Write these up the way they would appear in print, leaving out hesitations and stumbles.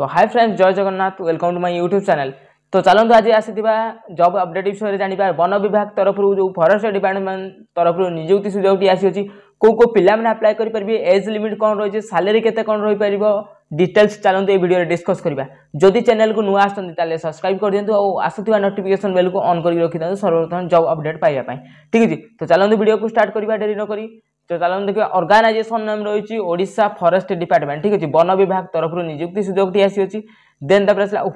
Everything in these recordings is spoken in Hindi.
तो हाय फ्रेंड्स, जय Jagannath, welcome to my YouTube channel. तो चलते आज आसीथिबा जॉब अपडेट विषय जानिबा। वन विभाग तरफ जो फॉरेस्ट डिपार्टमेंट तरफ नियुक्ति सुजोगटी आसी को पिला माने अप्लाई करि परबे, एज लिमिट कौन रही, सैलरी केते कौन रही परिबो, डिटेल्स चलते वीडियो डिस्कस करबा। जदि चैनल को नुआ आछन ताले सब्सक्राइब कर दियंतु और आसुथिबा नोटिफिकेशन बेल को ऑन करि रखि दियंतु सर्वप्रथम जॉब अपडेट पाइबा पई। ठीक अछि, तो चलते वीडियो को स्टार्ट करबा डेरी न करी। तो चलते देखिए, ऑर्गेनाइजेशन नाम रही ओडिशा फॉरेस्ट डिपार्टमेंट। ठीक है, वन विभाग तरफ नियुक्ति सुजोगटी आसी। Then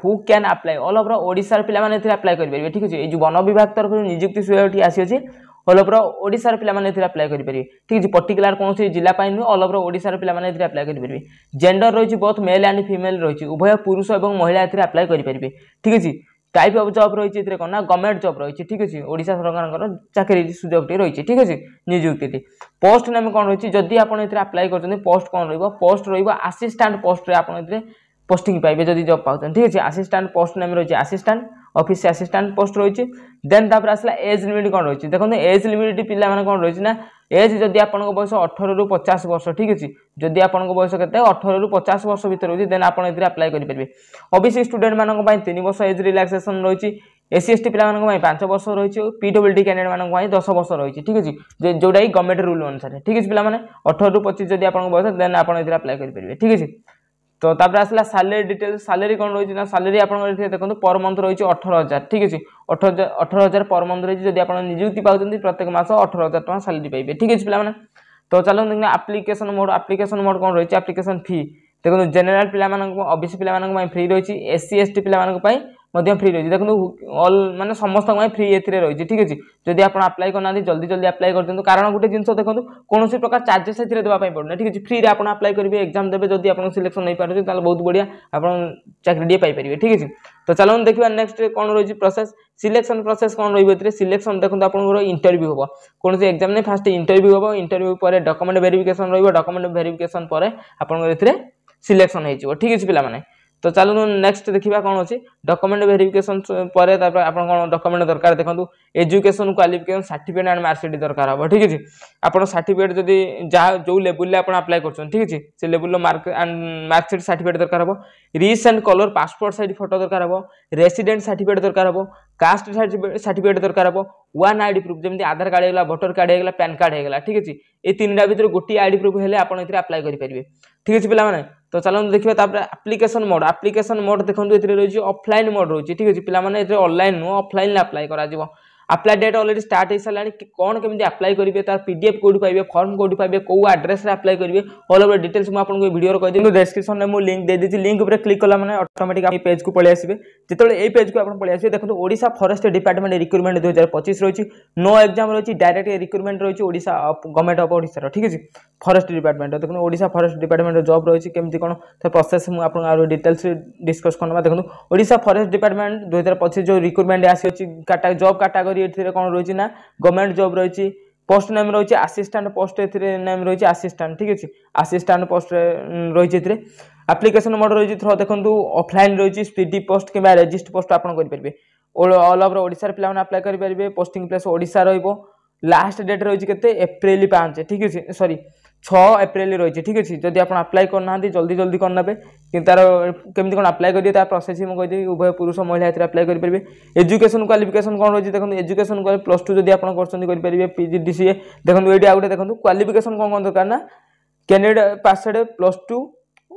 who can apply, all over Odisha पिला माने अप्लाई करेंगे। ठीक है, ये वन विभाग तरफ नियुक्ति सुजोगटी आसी, ऑल ओवर ओडिशा पिला माने अप्लाई करेंगे। ठीक है, पर्टिकुलर कौन जिला नुह, ऑल ओवर ओडिशा पिला माने अप्लाई करेंगे। जेंडर रही बोथ मेल एंड फीमेल रही, उभय पुरुष और महिला अप्लाई करेंगे। ठीक है, टाइप ऑफ जॉब रही है कौन ना गवर्नमेंट जॉब रही है। ठीक है, ओडिशा सरकार चाकरी सुजोगटी रही है। ठीक है, नियुक्ति पोस्ट नाम कौन रही, जदि आप अप्लाई कर पोस्ट कौन रही, पोस्ट रही असिस्टेंट पोस्ट आप पोस्टिंग पाइबे जदि जॉब पाउछन। ठीक है, असिस्टेंट पोस्ट नाम रही असिस्टेंट ऑफिस असिस्टेंट पोस्ट रही। देन आसला एज लिमिट कौन रही, देखो एज लिमिट पिला माने कौन रही ना, एज जदि आप बयस 18 रु 50 वर्ष। ठीक है, जदि आप बयस के 18 रु 50 वर्ष भर रही, देन आप अप्लाई करेंगे। ओबीसी स्टूडेंट मान 3 वर्ष एज रिलैक्सेशन रही, एससी एसटी पिला 5 वर्ष रही, पीडब्ल्यूडी कैंडिडेट मान 10 वर्ष रही। ठीक है, जोटा कि गवर्नमेंट रूल अनुसार। ठीक है, पिला 18 रु 25 जदि आप बयस, देन आप अप्लाई करेंगे। ठीक है, तो तापर आसला सैलरी डिटेल्स। सैलरी कौन रही ना, सैलरी आप देखो पर मंथ रही 18,000। ठीक है, 18,000 पर मंथ रही। जब आप नियुक्ति पाँच प्रत्येक मास 18,000 टका सैलरी पाइबे। ठीक है पिला। तो चलो देखना एप्लिकेशन मोड। एप्लिकेशन मोड कौन रही, एप्लिकेशन फी देखो जनरल पिला ओबीसी पिला फ्री रही, एससी एसटी पिला फ्री रही। देखो ऑल माने समस्त फ्री एथिरे रही। ठीक है, जदि आप अप्लाई करना जल्दी जल्दी अप्लाई कर दिंतु, कारण गोटे जिन देखो कौन प्रकार चार्जेस एथिरे देबा पई पड़ना। ठीक है, फ्री रे आप अप्लाई करेंगे, एग्जाम देबे, जदि आप सिलेक्शन नहीं पारे ताले बहुत बढ़िया आप चाकरी पाई पारे। ठीक है, तो चलो देखिए नेक्स्ट कौन रही प्रोसेस। सिलेक्शन प्रोसेस कौन रही, सिलेक्शन देखो आप इंटरव्यू हम कौन से एग्जाम नहीं, फास्ट इंटरव्यू हम, इंटरव्यू पर डॉक्यूमेंट वेरिफिकेशन रही, डॉक्यूमेंट वेरिफिकेशन पर आप सिलेक्शन हो। ठीक है पिला। तो चलो नेक्स्ट देखा कौन अच्छी डॉक्यूमेंट वेरिफिकेशन पर आप कौन डॉक्यूमेंट दरकार देखो, education qualification certificate and marksheet दरकार हम। ठीक है, आप सर्टिफिकेट जदि जहाँ जो लेवल आप अप्लाई कर। ठीक है, से level mark and marksheet certificate दरकार हम। Recent colour passport size photo दरकार हम। रेसिडेंट सर्टिफिकेट दरकार हम। कास्ट सर्टिफिकेट दरकार हम। वन आईडी प्रूफ जमी आधार कार्ड होगा, भोटर कार्ड होगा, पैन कार्ड होगा। ठीक है, ये तीनटा भर गोटे आईडी प्रूफ है आप अप्लाई करेंगे। ठीक है पिला। तो चलो देखिए एप्लिकेशन मोड। एप्लिकेशन मोड देखो ये रही ऑफलाइन मोड रही। ठीक है, पिला ऑनलाइन नुह ऑफलाइन अप्लाई करा। अप्लाई डेट ऑलरेडी स्टार्ट हो सारा, कौन केमी अप्लाई करेंगे, तार पीडीएफ कोड पाइबे, फॉर्म कोड पाइबे, कौ एड्रेस अप्लाई करेंगे, ऑल ओवर डिटेल्स मुझे आपको वीडियो कही डिस्क्रिप्शन में मुझे लिंक दे दी। लिंक पर क्लिक कला मैंने ऑटोमेटिक पेज को पलि आसबे। जो ये पेज को आप पलि आसबे, देखो ओडिशा फॉरेस्ट डिपार्टमेंट रिक्रुटमेंट 2025 रही, नो एग्जाम रही, डायरेक्ट रिक्रुटमेंट रही ओडिशा गवर्नमेंट ऑफ ओडिशा। ठीक है, फॉरेस्ट डिपार्टमेंट देखो ओडिशा फॉरेस्ट डिपार्टमेंट जॉब रही, केमती कौन प्रोसेस मुझे डिटेल्स डिस्कस करना। देखो ओडिशा फॉरेस्ट डिपार्टमेंट 2025 जो रिक्रुटमेंट आसी जॉब कैटेगरी कौन रही ना, गवर्नमेंट जॉब रही। पोस्ट नेम रही असिस्टेंट पोस्ट नेम रही असिस्टेंट। ठीक है, असिस्टेंट पोस्ट रही। एप्लिकेशन मोड रही थ्रो देखो ऑफलाइन रही, स्पीडी पोस्ट कि रजिस्ट पोस्ट आप करेंगे। ऑल ओवर ओडिशा पिला अप्लाई करेंगे। पोस्टिंग प्लेस ओडिशा रही। लास्ट डेट रही के एप्रिल 5। ठीक है, सॉरी 6 एप्रिल रही। ठीक है, जदि आप अप्लाई करना जल्दी जल्दी करना कि तार केमती कौन अप्लाई करेंगे प्रोसेस ही मुझे उभय पुरुष महिला अप्लाई करेंगे। एजुकेशन क्वालिफिकेशन कौन रही देखो, एजुकेशन +2 जदि आप करेंगे, पीजीडीसीए देखो ये आगे देखो क्वालिफिकेशन कौन कौन दरकार ना, कैंडिडेट पासड +2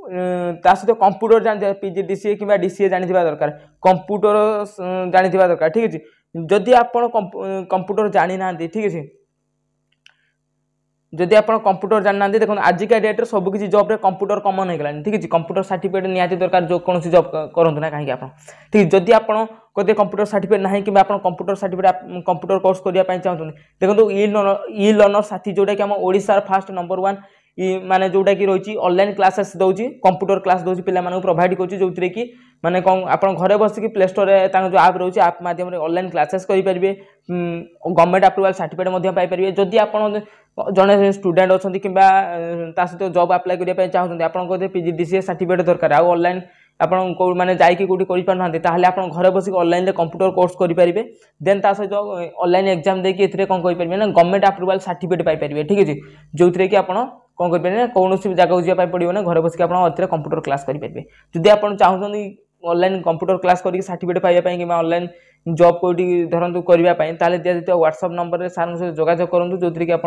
सहित कंप्यूटर जानी पीजीडीसीए कि डीसीए जानी दरकार, कंप्यूटर जानी दरकार। ठीक है, जदि आप कंप्यूटर जानी ना। ठीक है, जदि आप कंप्यूटर जाना देखो आजिका डेट सबकि जॉब रे कंप्यूटर कमन हो गला। ठीक है, कंप्यूटर सर्टिफिकेट निहाती दरकार जो कौन जॉब करूँ ना कहीं आप। ठीक है, जदि आप कंप्यूटर सर्टिफिकेट ना कि कंप्यूटर सर्टिफिकेट कंप्यूटर कोर्स करने चाहते देखो ई लर्नर साथी जोटा कि ओडिशा फास्ट नंबर 1 माने जोटा कि रही ऑनलाइन क्लासेस दौर कंप्यूटर क्लास दौर पे प्रोवाइड कर कि माने कौन आप घरे बसिक प्ले स्टोर जो आप रही आप माध्यम ऑनलाइन क्लासेस करेंगे। गवर्नमेंट अप्रूवाल सर्टिफिकेट पाइपर। जदि आप जड़े स्टूडेंट अच्छा कि सहित जॉब अप्लाई करने चाहते आप पीजीडीसीए सर्टिफिकेट दरकार, ऑनलाइन ଆପଣ माने जाइए कौटी कर आप घर बस ऑनलाइन कंप्यूटर कोर्स करेंगे देन ता सहित ऑनलाइन एग्जाम देकी एथिरे कौन करेंगे ना गवर्नमेंट अप्रूवल सर्टिफिकेट पाइपर ठीक है जो थी कि आप कौन करेंगे ना कौन जगह जावाई पड़ो ना घर बस कंप्यूटर क्लास करेंगे जदि आप चाहते ऑनलाइन कंप्यूटर क्लास करके सर्टिफिकेट पाइबा कि ऑनलाइन जॉब कोटी धरतु करने दिया व्हाट्सएप नंबर में सार सहित जोगाजोग करूँ जो थी कि आप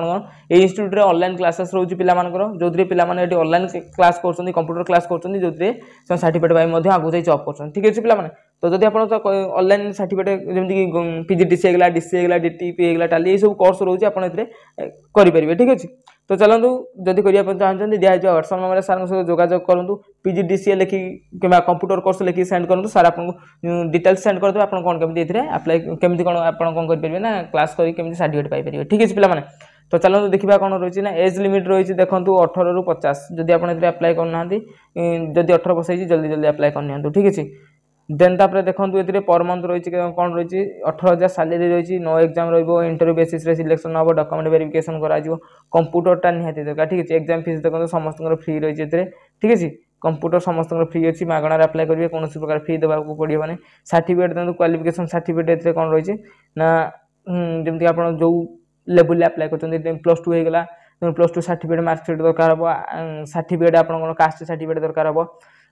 इंस्टीट्यूट में ऑनलाइन क्लासेस रोज पिलामानकर जो पे ऑनलाइन क्लास कर कंप्यूटर क्लास कर जो सर्टिफिकेट आगू जाए जॉब कर ठीक है पे तो जब आप ऑनलाइन सर्टिफिकेट जमीक पीजीडीसी है डीसी है डीटीपी है टाली सब कोर्स रोचे करेंगे ठीक अच्छे तो चलतु जदि करने चाहते दिखाई व्हाट्सएप नंबर सार सहित जोगाजोग करूँ पीजीडीसी लिखी कि कंप्यूटर कोर्स लिखिक सेंड करूँ सार आपको डिटेल्स सेंड करदे आप कौन केमती अप्लाई केमती कौन आप करेंगे ना क्लास करके सर्टिफिकेट पाइपर ठीक है पे तो चलो देखा कौन रही है एज लिमिट रही देखो 18 ରୁ 50 जदि आप अप्लाई करना जदि 18 वर्ष जल्दी जल्दी अप्लाई करनी ठीक है देन तापर देखो ये पर मंथ रही कौन रही 18,000 सैलरी रही no exam interview basis selection हम डॉक्यूमेंट वेरिफिकेशन करा कंप्यूटरटा निहाती दरकार ठीक है एग्जाम फीस देखो समस्त फ्री रही ठीक है कंप्यूटर समस्त फ्री अच्छी मागणार अप्लाई करेंगे कौन प्रकार फी देवाक पड़ोनी सर्टिफिकेट देखो क्वालिफिकेशन सर्टिफिकेट कौन रही ना जमी आप जो लेवल अप्लाई कर प्लस 2 होगा प्लस 2 सर्टिफिकेट मार्कशीट दरकार हम सर्टिफिकेट आप कास्ट सर्टिफिकेट दरकार हम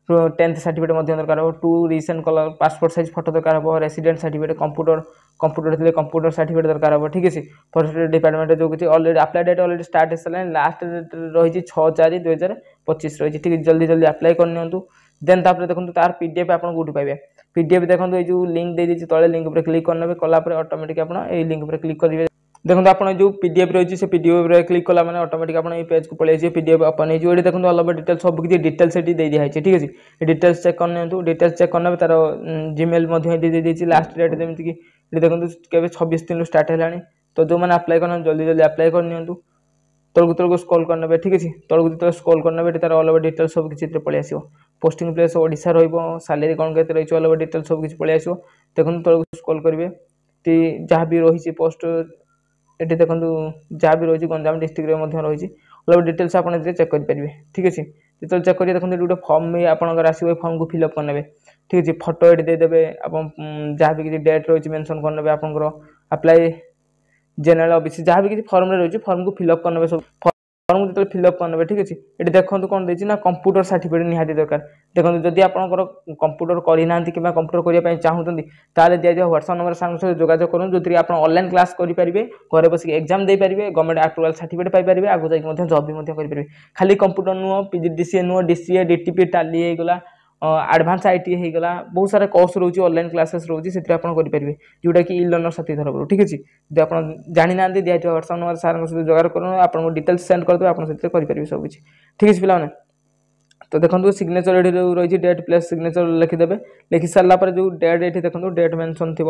10th सर्टिफिकेट दरकार हो 2 recent colour passport size photo दरकार हो resident certificate computer computer certificate दरकार हो ठीक है फॉरेस्ट डिपार्टमेंट जो कि already apply date already start हो लास्ट डेट रही 6/4/2025 रही ठीक है जल्दी जल्दी अप्लाई करनी देन तापर देखो तार पीडीएफ आप कौटी पाइबे पीडीएफ देखो ये जो लिंक दे दीजिए तले लिंक पर क्लिक करने कलापर ऑटोमेटिक आप लिंक पर क्लिक करेंगे देखो आप जो पीडीएफ रही है पीडीएफ क्लिक कला मैंने ऑटोमेटिक आप पेज को पलि जाइए पीडीएफ ओपन हो देखो ऑल ओवर डिटेल्स सब किसी डिटेल्स ये दे दिखाई ठीक है डिटेल्स चेक करनी डिटेल्स चेक करने तार जीमेल लास्ट डेट जमीक देखो के 26 स्टार्ट है तो जो मैंने अप्लाई करना जल्दी जल्दी अप्लाई करनी तलक तलक स्क्रॉल करने ठीक है तलक जो स्क्रॉल करने तार ऑल ओवर डिटेल्स सब किसी पलि आस पोस्टिंग प्लेस ओडिशा रैलरी कौन के रही ऑल ओवर डिटेल्स सब किसी पलि आस देखो तलक स्क्रॉल करेंगे जहाँ भी रही पोस्ट ये देखो जहाँ भी रही गंजाम डिस्ट्रिक्ट में रही ऑल ओवर डिटेल्स आप चेक करेंगे ठीक है जो चेक करिए देखो गोटे फॉर्म भी आपंकर आसो फॉर्म को फिलअप करने ठीक है फोटो ये देदेवे आप जहाँ भी किसी डेट रही मेंशन करने आपंकर अप्लाई जनरल ओबीसी जहाँ भी किसी फॉर्म रही फॉर्म को फिलअप करने सब फॉर्म को जो फिलअप करने ठीक अच्छे ये देखो कौन देती ना कंप्यूटर सर्टिफिकेट निहाती दरकार देखो जदि आप कंप्यूटर करना कि कंप्यूटर करने चाहते ताले दिया व्हाट्सएप नंबर साथ जोगाजोग करूँ जो आप ऑनलाइन क्लास करेंगे घर बस एग्जाम दे पारे गवर्नमेंट अप्रूवल सर्टिफिकेट पाइपर आगे जाकर जॉब भी करेंगे खाली कंप्यूटर नुह पीजीडीसी नुह डीसीए डीटीपी टाली होगा एडवांस आईटी होगा बहुत सारा कोर्स रोचे ऑनलाइन क्लासेस रोचे से करेंगे जोटा कि ई लर्नर साथी तरफ ठीक है जब आप जानी ना दिया व्हाट्सएप नंबर सार सहित जोगाड़ करूँ आपको डिटेल्स सेंड करदे आप करेंगे सब किसी ठीक है पे तो देखो सिग्नेचर ये रही डेट प्लस सिग्नेचर लिखिदेवे लिखि सारापर जो डेट ये देखो डेट मेंशन थी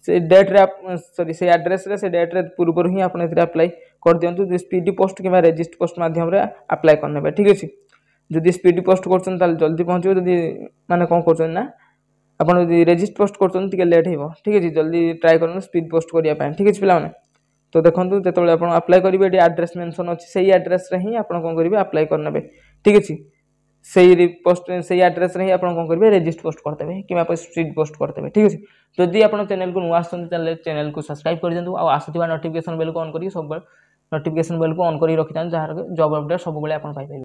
से डेट रे सॉरी से एड्रेस रे से डेट रे पूर्व ही आप अप्लाई कर दिंतु स्पीड पोस्ट कि रेजिस्ट पोस्ट माध्यम अप्लाई करने ठीक है जदि स्पीड पोस्ट कर जल्दी पहुँचो जदि माने कौन कर ना आप रेजिस्ट पोस्ट कर लेट हो ठीक है जल्दी ट्राए कर स्पीड पोस्ट करने ठीक है पे तो देखो जो आप अप्लाई करेंगे ये एड्रेस मेंशन अच्छी से एड्रेस ही आप कौन करेंगे अप्लाई करने ठीक है से पोस्ट से एड्रेस ही आप कौन करेंगे रेजिस्ट पोस्ट करदे कि स्पीड पोस्ट करदे ठीक है जदि आप चैनल को नुआ चैनल को सब्सक्राइब कर दिखाँ आसुवा नोटिफिकेशन बेल को ऑन करी सब नोटिफिकेशन बेल को ऑन कर रखी जहाँ जॉब अपडेट सब आप पाइबे।